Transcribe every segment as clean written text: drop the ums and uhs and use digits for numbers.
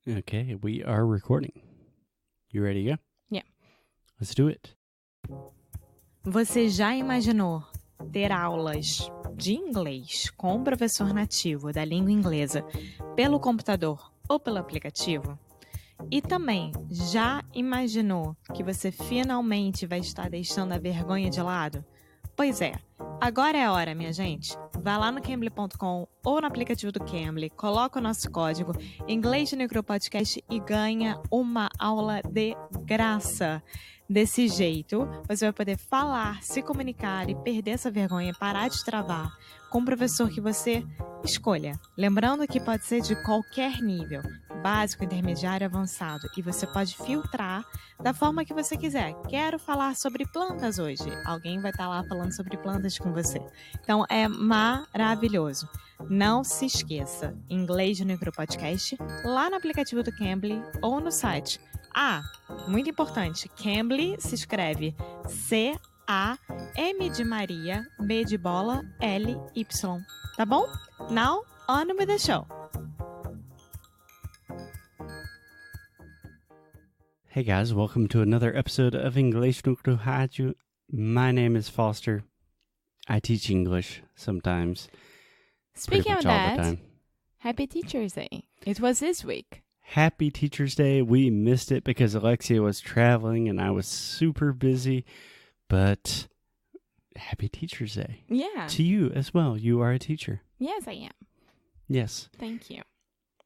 Okay, we are recording. You ready to go? Yeah. Let's do it. Você já imaginou ter aulas de inglês com um professor nativo da língua inglesa pelo computador ou pelo aplicativo? E também, já imaginou que você finalmente vai estar deixando a vergonha de lado? Pois é, agora é a hora, minha gente. Vai lá no Cambly.com ou no aplicativo do Cambly, coloca o nosso código Inglês no Micro Podcast e ganha uma aula de graça. Desse jeito, você vai poder falar, se comunicar e perder essa vergonha, parar de travar com um professor que você escolha. Lembrando que pode ser de qualquer nível, básico, intermediário, avançado, e você pode filtrar da forma que você quiser. Quero falar sobre plantas hoje. Alguém vai estar lá falando sobre plantas com você. Então, é maravilhoso. Não se esqueça, Inglês no Micro Podcast, lá no aplicativo do Cambly ou no site. Ah, muito importante, Cambly se escreve C-A-M de Maria, B de bola, L-Y. Tá bom? Now, on with the show. Hey guys, welcome to another episode of English no Rádio. My name is Foster. I teach English sometimes. Speaking of pretty much all the that, time. Happy Teacher's Day. It was this week. Happy Teacher's Day. We missed it because Alexia was traveling and I was super busy. But happy Teacher's Day. Yeah. To you as well. You are a teacher. Yes, I am. Yes. Thank you.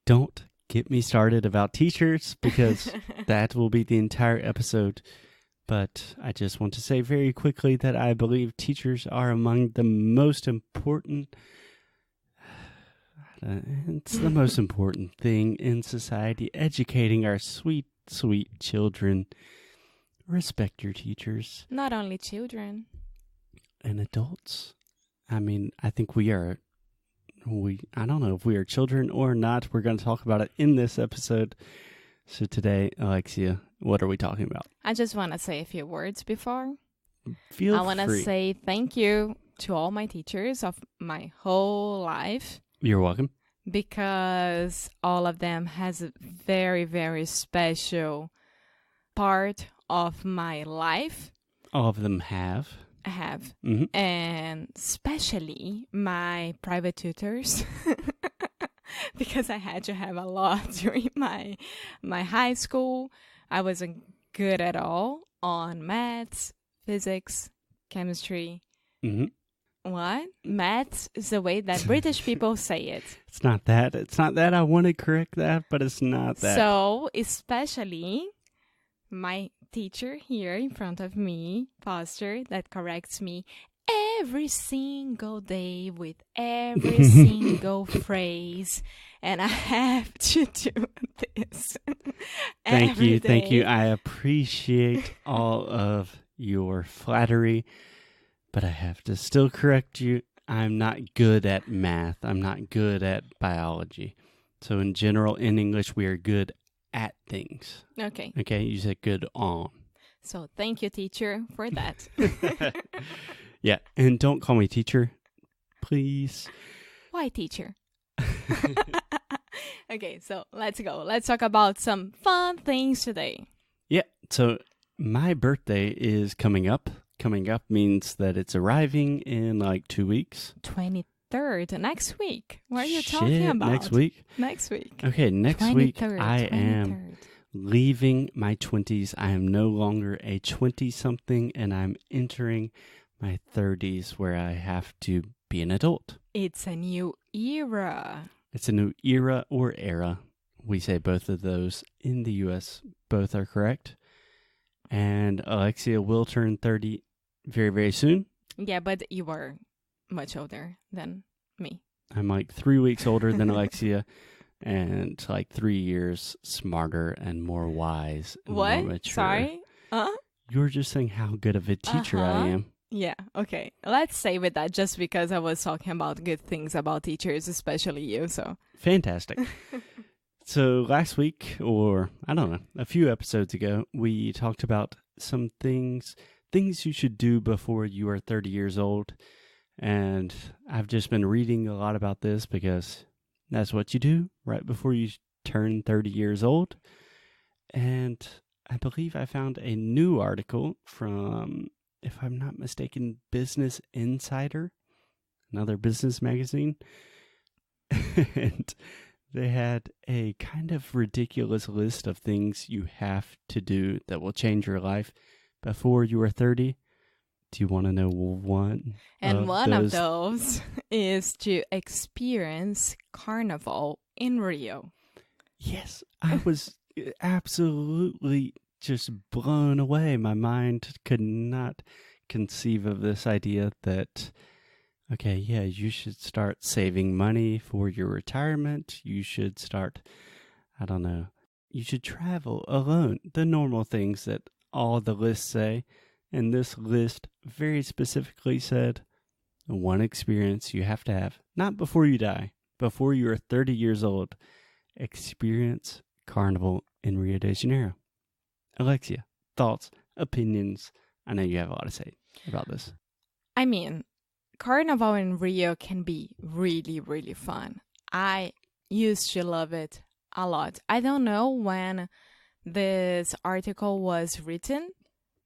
Don't get me started about teachers because that will be the entire episode. But I just want to say very quickly that I believe teachers are among the most important. It's the most important thing in society, educating our sweet, sweet children. Respect your teachers. Not only children. And adults. I mean, I think I don't know if we are children or not. We're going to talk about it in this episode. So today, Alexia, what are we talking about? I just want to say a few words before. I want to say thank you to all my teachers of my whole life. You're welcome. Because all of them has a very, very special part of my life. All of them have. I have. Mm-hmm. And especially my private tutors. Because I had to have a lot during my high school. I wasn't good at all on maths, physics, chemistry. Mm-hmm. What? Maths is the way that British people say it. It's not that. It's not that. I want to correct that, but it's not that. So, especially my teacher here in front of me, Foster, that corrects me every single day with every single phrase. And I have to do this. Thank you. I appreciate all of your flattery. But I have to still correct you. I'm not good at math. I'm not good at biology. So in general, in English, we are good at things. Okay. Okay, you said good on. So thank you, teacher, for that. Yeah, and don't call me teacher, please. Why teacher? Okay, so let's go. Let's talk about some fun things today. Yeah, so my birthday is coming up. Coming up means that it's arriving in like 2 weeks. 23rd, next week. What are you talking about? Next week? Next week. Okay, next 23rd, week I 23rd. am leaving my 20s. I am no longer a 20-something, and I'm entering my 30s where I have to be an adult. It's a new era. It's a new era or era. We say both of those in the U.S. Both are correct. And Alexia will turn 30 very, very soon. Yeah, but you were much older than me. I'm like 3 weeks older than Alexia and like 3 years smarter and more wise and what? more mature. Sorry? You were just saying how good of a teacher I am. Yeah, okay. Let's say with that just because I was talking about good things about teachers, especially you, so. Fantastic. So last week, or I don't know, a few episodes ago, we talked about some things you should do before you are 30 years old. And I've just been reading a lot about this because that's what you do right before you turned 30 years old. And I believe I found a new article from, if I'm not mistaken, Business Insider, another business magazine. And they had a kind of ridiculous list of things you have to do that will change your life before you are 30. Do you want to know one? And one of those is to experience Carnaval in Rio. Yes, I was absolutely just blown away. My mind could not conceive of this idea that, okay, yeah, you should start saving money for your retirement. You should start, I don't know, you should travel alone. The normal things that all the lists say. And this list very specifically said one experience you have to have, not before you die, before you are 30 years old. Experience Carnival in Rio de Janeiro. Alexia, thoughts, opinions? I know you have a lot to say about this. I mean, Carnival in Rio can be really, really fun. I used to love it a lot. I don't know when this article was written.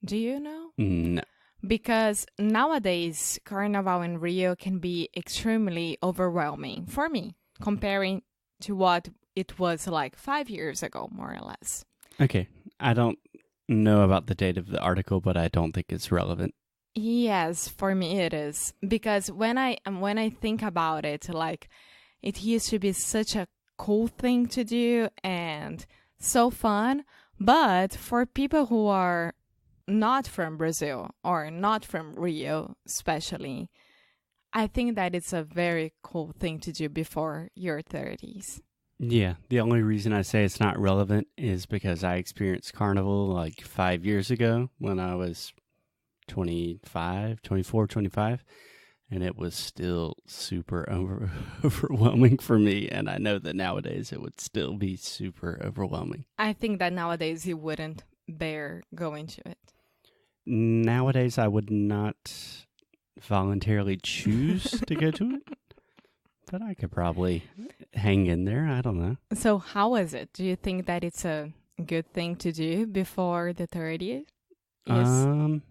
Do you know? No. Because nowadays, Carnival in Rio can be extremely overwhelming for me, comparing to what it was like 5 years ago, more or less. Okay. I don't know about the date of the article, but I don't think it's relevant. Yes, for me it is. Because when I think about it, like, it used to be such a cool thing to do and so fun. But for people who are not from Brazil or not from Rio especially, I think that it's a very cool thing to do before your 30s. Yeah, the only reason I say it's not relevant is because I experienced Carnival like 5 years ago when I was 24, 25, and it was still super overwhelming for me, and I know that nowadays it would still be super overwhelming. I think that nowadays you wouldn't bear going to it. Nowadays I would not voluntarily choose to go to it, but I could probably hang in there. I don't know. So how is it? Do you think that it's a good thing to do before the 30th? Yes.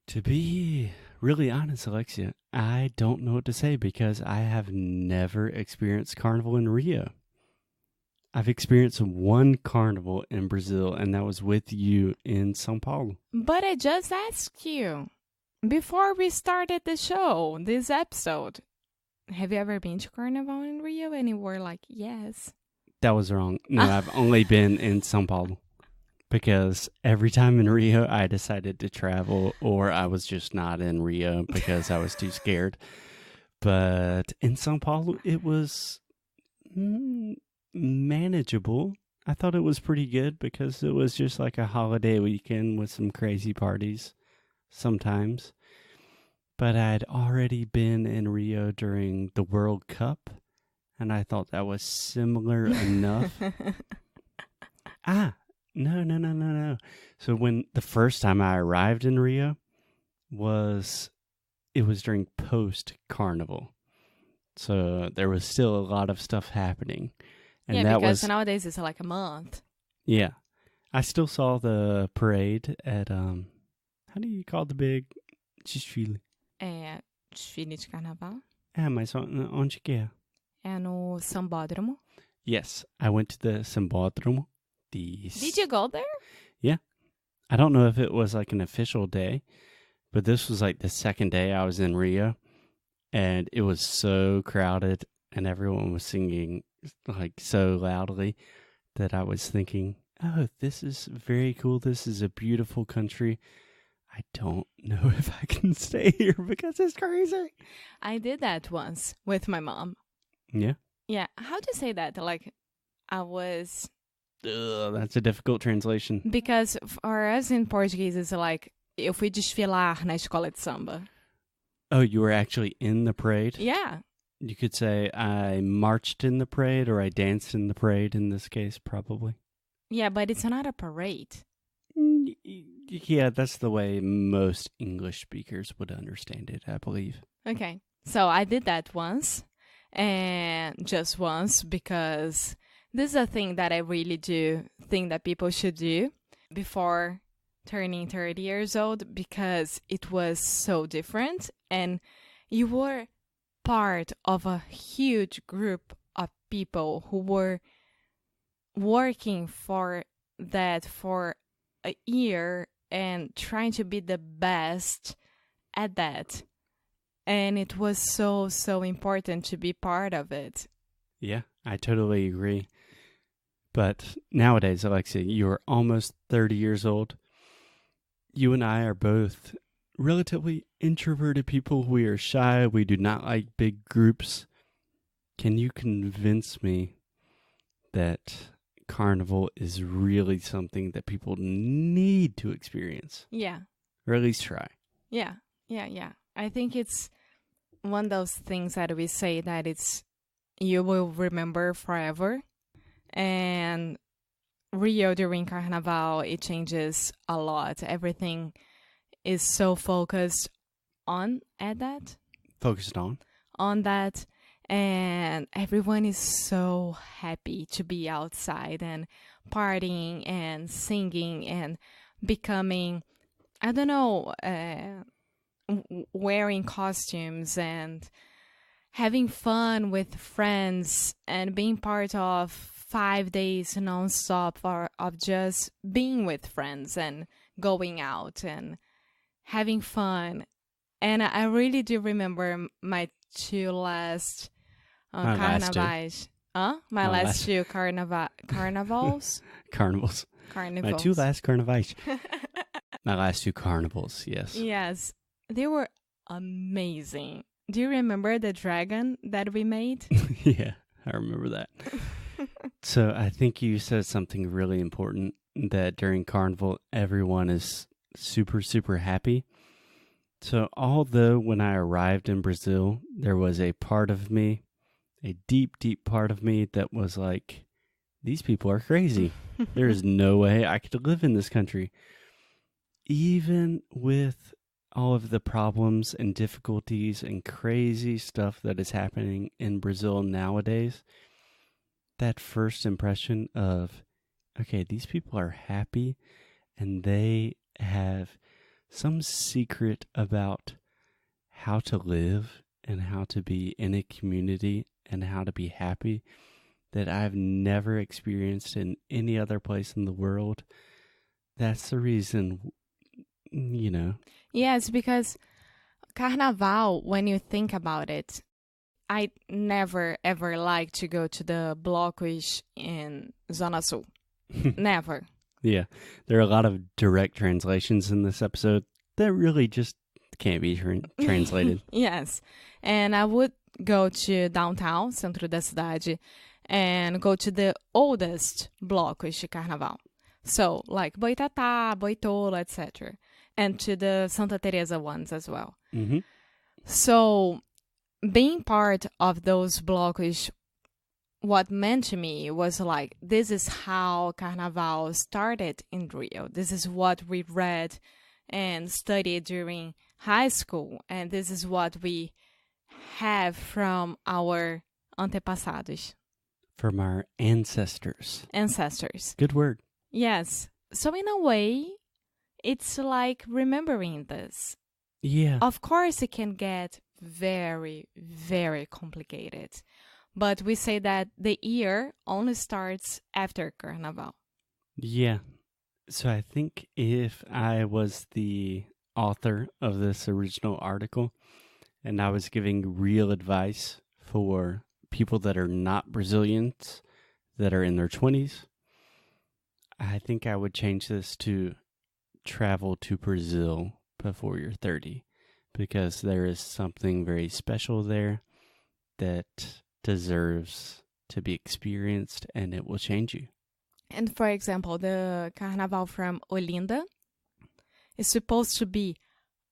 To be really honest, Alexia, I don't know what to say because I have never experienced Carnival in Rio. I've experienced one Carnival in Brazil, and that was with you in São Paulo. But I just asked you, before we started the show, this episode, have you ever been to Carnival in Rio? And you were like, yes. That was wrong. No, I've only been in São Paulo. Because every time in Rio, I decided to travel, or I was just not in Rio because I was too scared. But in São Paulo, it was manageable. I thought it was pretty good because it was just like a holiday weekend with some crazy parties sometimes. But I'd already been in Rio during the World Cup, and I thought that was similar enough. No. So when the first time I arrived in Rio it was during post-Carnival. So there was still a lot of stuff happening. And yeah, that because was, nowadays it's like a month. Yeah. I still saw the parade at, how do you call the big desfile? Desfile de Carnaval. Mas onde que é? É no Sambódromo. Yes, I went to the Sambódromo. Did you go there? Yeah. I don't know if it was like an official day, but this was like the second day I was in Rio, and it was so crowded, and everyone was singing like so loudly that I was thinking, oh, this is very cool. This is a beautiful country. I don't know if I can stay here because it's crazy. I did that once with my mom. Yeah? Yeah. How to say that? Like, I was... that's a difficult translation. Because for us in Portuguese, it's like, eu fui desfilar na escola de samba. Oh, you were actually in the parade? Yeah. You could say I marched in the parade or I danced in the parade in this case, probably. Yeah, but it's not a parade. Yeah, that's the way most English speakers would understand it, I believe. Okay. So I did that once. And just once because This is a thing that I really do think that people should do before turning 30 years old, because it was so different and you were part of a huge group of people who were working for that for a year and trying to be the best at that. And it was so, so important to be part of it. Yeah, I totally agree. But nowadays, Alexia, you're almost 30 years old. You and I are both relatively introverted people. We are shy. We do not like big groups. Can you convince me that Carnival is really something that people need to experience? Yeah. Or at least try. Yeah. I think it's one of those things that we say that you will remember forever. And Rio during Carnaval, it changes a lot. Everything is so focused on that. Focused on that. And everyone is so happy to be outside and partying and singing and becoming, I don't know, wearing costumes and having fun with friends and being part of 5 days non-stop of just being with friends and going out and having fun. And I really do remember my two last carnavals. My last two carnivals. Carnivals. My two last carnivals. My last two carnivals, yes. Yes. They were amazing. Do you remember the dragon that we made? Yeah, I remember that. So I think you said something really important, that during Carnival, everyone is super, super happy. So although when I arrived in Brazil, there was a part of me, a deep, deep part of me that was like, these people are crazy. There is no way I could live in this country. Even with all of the problems and difficulties and crazy stuff that is happening in Brazil nowadays, that first impression of, okay, these people are happy and they have some secret about how to live and how to be in a community and how to be happy that I've never experienced in any other place in the world. That's the reason, you know. Yes, because Carnaval, when you think about it, I never, ever like to go to the blocos in Zona Sul. Never. Yeah. There are a lot of direct translations in this episode that really just can't be translated. Yes. And I would go to downtown, centro da cidade, and go to the oldest blocos de Carnaval. So, like Boitatá, Boitola, etc. And to the Santa Teresa ones as well. Mm-hmm. So, being part of those blocos, what meant to me was like, this is how Carnaval started in Rio. This is what we read and studied during high school. And this is what we have from our antepassados. From our ancestors. Ancestors. Good word. Yes. So in a way, it's like remembering this. Yeah. Of course, it can get very, very complicated. But we say that the year only starts after Carnaval. Yeah. So I think if I was the author of this original article and I was giving real advice for people that are not Brazilians, that are in their 20s, I think I would change this to travel to Brazil before you're 30, because there is something very special there that deserves to be experienced, and it will change you. And for example, the Carnaval from Olinda is supposed to be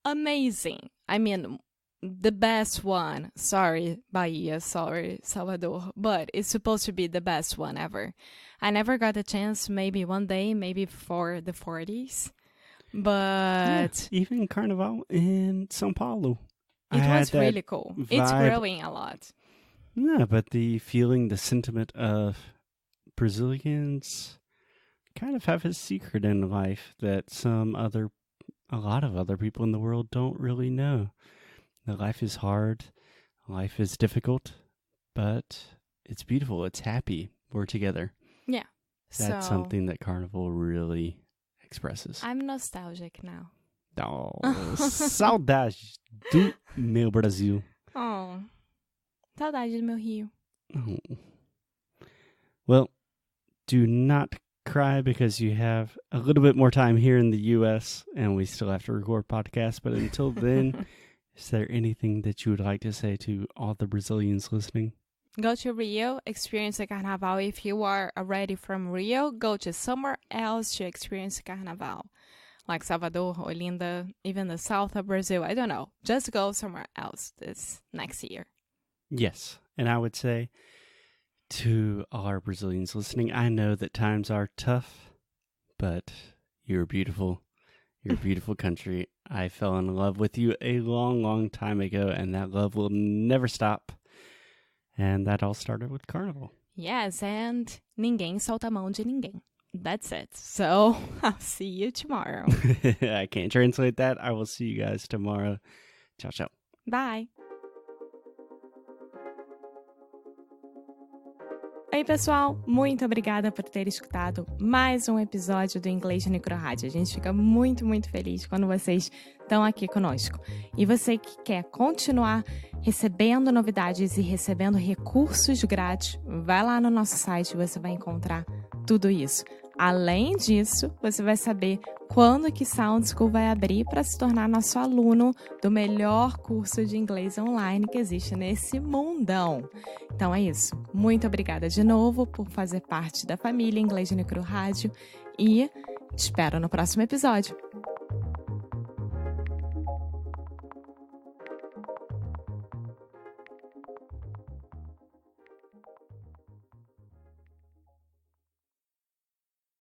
amazing. I mean, the best one. Sorry, Bahia, sorry, Salvador, but it's supposed to be the best one ever. I never got a chance, maybe one day, maybe for the 40s. But yeah, even Carnaval in São Paulo. It was really cool. It's growing a lot. Yeah, but the feeling, the sentiment of Brazilians kind of have a secret in life that a lot of other people in the world don't really know. Life is hard, life is difficult, but it's beautiful, it's happy, we're together. Yeah. That's something that Carnival really expresses. I'm nostalgic now. Oh, saudade do meu Brasil. Oh, saudade do meu Rio. Oh. Well, do not cry because you have a little bit more time here in the U.S. and we still have to record podcasts. But until then, is there anything that you would like to say to all the Brazilians listening? Go to Rio, experience the Carnaval. If you are already from Rio, go to somewhere else to experience Carnaval. Like Salvador, Olinda, even the south of Brazil. I don't know. Just go somewhere else this next year. Yes. And I would say to all our Brazilians listening, I know that times are tough, but you're beautiful. You're a beautiful country. I fell in love with you a long, long time ago, and that love will never stop. And that all started with Carnival. Yes, and ninguém solta a mão de ninguém. That's it. So, I'll see you tomorrow. I can't translate that. I will see you guys tomorrow. Ciao, ciao. Bye. Oi, pessoal! Muito obrigada por ter escutado mais um episódio do Inglês no Microrádio. A gente fica muito, muito feliz quando vocês estão aqui conosco. E você que quer continuar recebendo novidades e recebendo recursos grátis, vai lá no nosso site e você vai encontrar tudo isso. Além disso, você vai saber quando que Sound School vai abrir para se tornar nosso aluno do melhor curso de inglês online que existe nesse mundão. Então é isso. Muito obrigada de novo por fazer parte da família Inglês no Microrádio e te espero no próximo episódio.